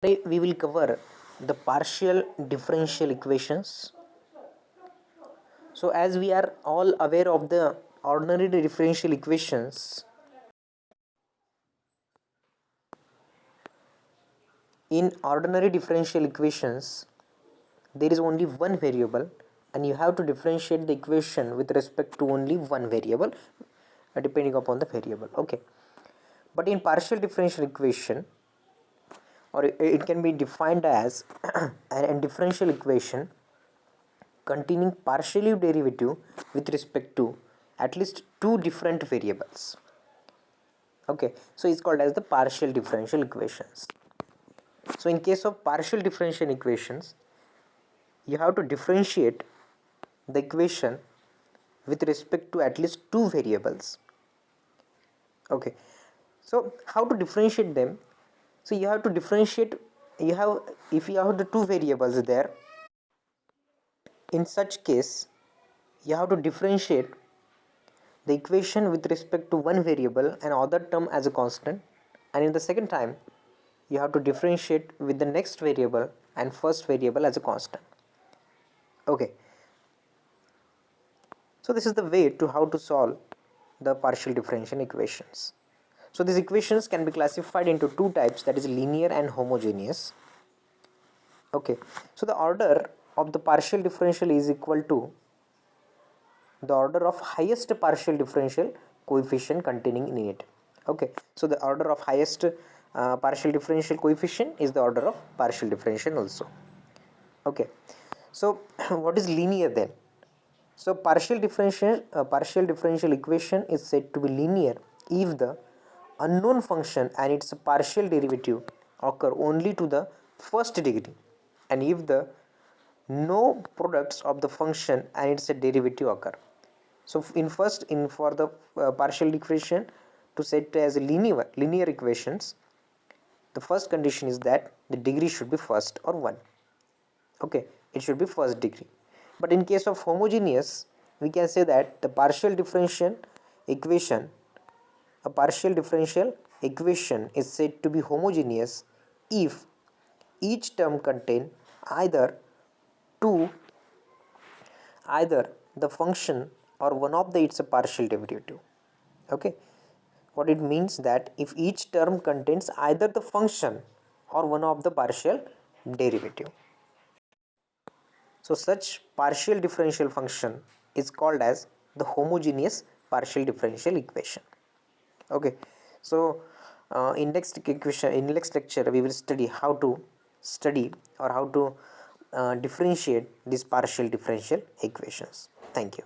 Today we will cover the partial differential equations. So as we are all aware of the ordinary differential equations, in ordinary differential equations there is only one variable and you have to differentiate the equation with respect to only one variable depending upon the variable. Okay, but in partial differential equation, or it can be defined as a differential equation containing partially derivative with respect to at least two different variables. Okay, so it's called as the partial differential equations. So in case of partial differential equations, you have to differentiate the equation with respect to at least two variables. Okay, so how to differentiate them? So you have to differentiate, if you have the two variables there, in such case you have to differentiate the equation with respect to one variable and other term as a constant, and in the second time you have to differentiate with the next variable and first variable as a constant. Okay, so this is the way to how to solve the partial differential equations. So these equations can be classified into two types, that is linear and homogeneous. Okay, so the order of the partial differential is equal to the order of highest partial differential coefficient containing in it. Okay, so the order of highest partial differential coefficient is the order of partial differential also. Okay, so what is linear then? So partial differential equation is said to be linear if the unknown function and its partial derivative occur only to the first degree, and if the no products of the function and its derivative occur. So for the partial equation to set as linear equations, the first condition is that the degree should be first or 1. Okay, it should be first degree. But in case of homogeneous, we can say that the partial differential equation is said to be homogeneous if each term contain either the function or one of its partial derivative. Okay, what it means that if each term contains either the function or one of the partial derivative. So such partial differential function is called as the homogeneous partial differential equation. Okay, so in next lecture we will study how to differentiate these partial differential equations. Thank you.